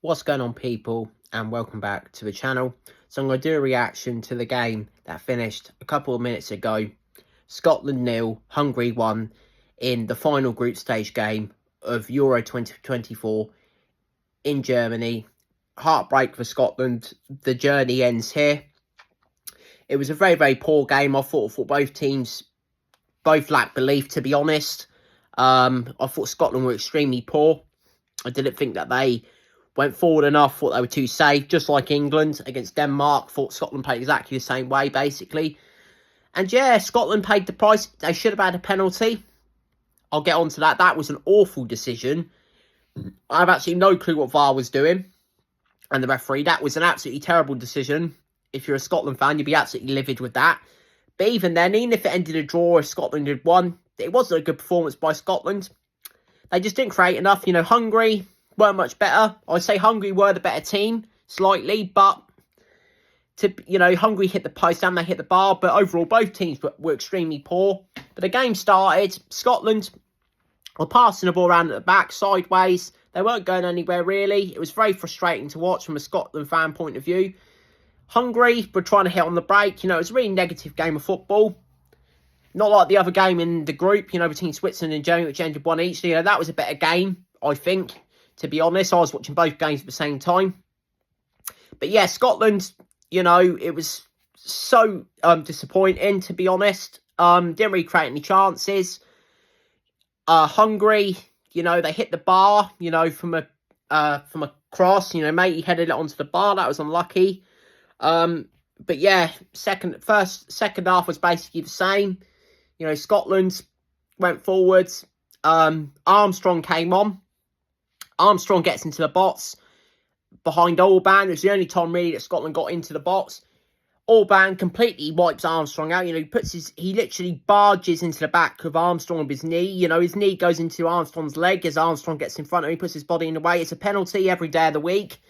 What's going on, people, and welcome back to the channel. So I'm going to do a reaction to the game that finished a couple of minutes ago. Scotland 0, Hungary 1 in the final group stage game of Euro 2024 in Germany. Heartbreak for Scotland. The journey ends here. It was a very, very poor game. I thought both teams both lacked belief, to be honest. I thought Scotland were extremely poor. I didn't think that they went forward enough, thought they were too safe, just like England against Denmark. Thought Scotland played exactly the same way, basically. And yeah, Scotland paid the price. They should have had a penalty. I'll get on to that. That was an awful decision. I have absolutely no clue what VAR was doing. And the referee, that was an absolutely terrible decision. If you're a Scotland fan, you'd be absolutely livid with that. But even then, even if it ended a draw, if Scotland had won, it wasn't a good performance by Scotland. They just didn't create enough. You know, Hungary weren't much better. I'd say Hungary were the better team, slightly, but Hungary hit the post and they hit the bar, but overall both teams were extremely poor. But the game started, Scotland were passing the ball around at the back, sideways. They weren't going anywhere, really. It was very frustrating to watch from a Scotland fan point of view. Hungary were trying to hit on the break. It was a really negative game of football. Not like the other game in the group, between Switzerland and Germany, which ended 1 each. That was a better game, I think. To be honest, I was watching both games at the same time. But yeah, Scotland, it was so disappointing, to be honest. Didn't really create any chances. Hungary, they hit the bar, from a cross. Matey headed it onto the bar. That was unlucky. But yeah, second half was basically the same. Scotland went forwards. Armstrong came on. Armstrong gets into the box behind Orban. It was the only time really that Scotland got into the box. Orban completely wipes Armstrong out. He literally barges into the back of Armstrong with his knee. His knee goes into Armstrong's leg as Armstrong gets in front of him. He puts his body in the way. It's a penalty every day of the week.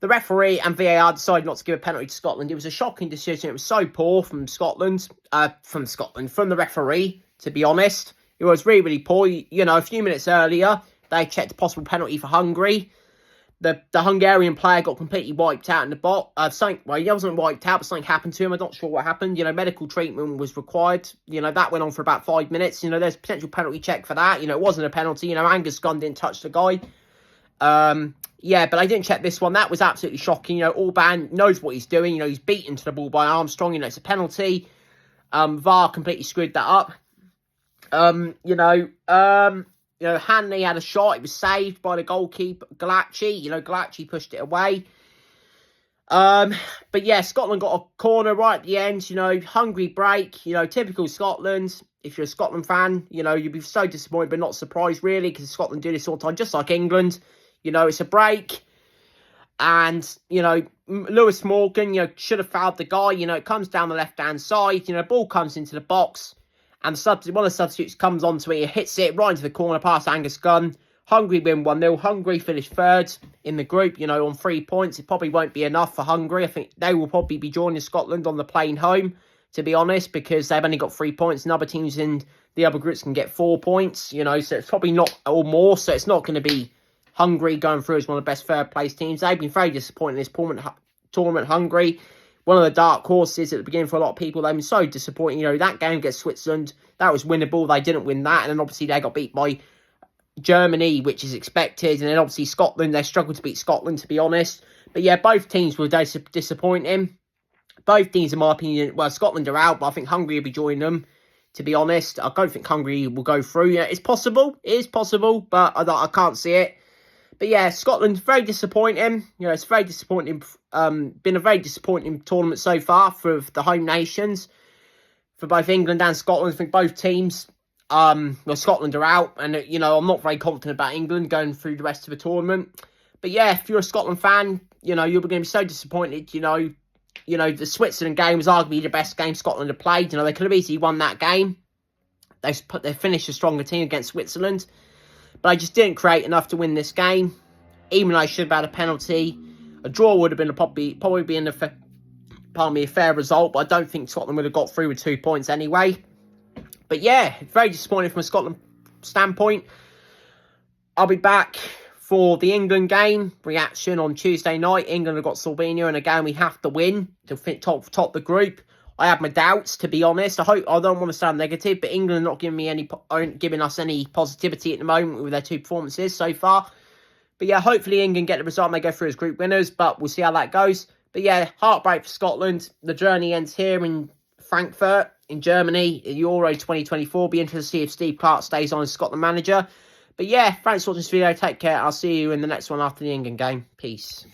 The referee and VAR decided not to give a penalty to Scotland. It was a shocking decision. It was so poor from the referee, to be honest. It was really, really poor. A few minutes earlier, they checked a possible penalty for Hungary. The Hungarian player got completely wiped out in the box. He wasn't wiped out, but something happened to him. I'm not sure what happened. Medical treatment was required. That went on for about 5 minutes. There's a potential penalty check for that. It wasn't a penalty. Angus Gunn didn't touch the guy. Yeah, but I didn't check this one. That was absolutely shocking. Orban knows what he's doing. He's beaten to the ball by Armstrong. It's a penalty. VAR completely screwed that up. Hanley had a shot. It was saved by the goalkeeper, Galacci. Galacci pushed it away. But yeah, Scotland got a corner right at the end. Hungary break. Typical Scotland. If you're a Scotland fan, you'd be so disappointed but not surprised, really, because Scotland do this all the time, just like England. It's a break. And, Lewis Morgan, should have fouled the guy. It comes down the left-hand side. Ball comes into the box. And one of the substitutes comes onto it. He hits it right into the corner past Angus Gunn. Hungary win 1-0. Hungary finished third in the group, on 3 points. It probably won't be enough for Hungary. I think they will probably be joining Scotland on the plane home, to be honest, because they've only got 3 points. And other teams in the other groups can get 4 points, so it's probably not, or more. So it's not going to be Hungary going through as one of the best third-place teams. They've been very disappointed in this tournament, Hungary. One of the dark horses at the beginning for a lot of people. They've been so disappointing. That game against Switzerland, that was winnable. They didn't win that. And then obviously they got beat by Germany, which is expected. And then obviously Scotland, they struggled to beat Scotland, to be honest. But yeah, both teams were disappointing. Both teams, in my opinion, well, Scotland are out, but I think Hungary will be joining them, to be honest. I don't think Hungary will go through. It's possible. It is possible, but I can't see it. But yeah, Scotland, very disappointing. It's very disappointing. Been a very disappointing tournament so far for the home nations. For both England and Scotland. I think both teams, Scotland are out. And, I'm not very confident about England going through the rest of the tournament. But yeah, if you're a Scotland fan, you're going to be so disappointed. The Switzerland game was arguably the best game Scotland had played. They could have easily won that game. They finished a stronger team against Switzerland. But I just didn't create enough to win this game. Even though I should have had a penalty. A draw would have been probably been a fair result. But I don't think Scotland would have got through with 2 points anyway. But yeah, very disappointing from a Scotland standpoint. I'll be back for the England game reaction on Tuesday night. England have got Slovenia, and again, we have to win to top the group. I have my doubts, to be honest. I don't want to sound negative, but England are not giving us any positivity at the moment with their 2 performances so far. But yeah, hopefully England get the result and they go through as group winners, but we'll see how that goes. But yeah, heartbreak for Scotland. The journey ends here in Frankfurt, in Germany, in Euro 2024. Be interested to see if Steve Clarke stays on as Scotland manager. But yeah, thanks for watching this video. Take care. I'll see you in the next one after the England game. Peace.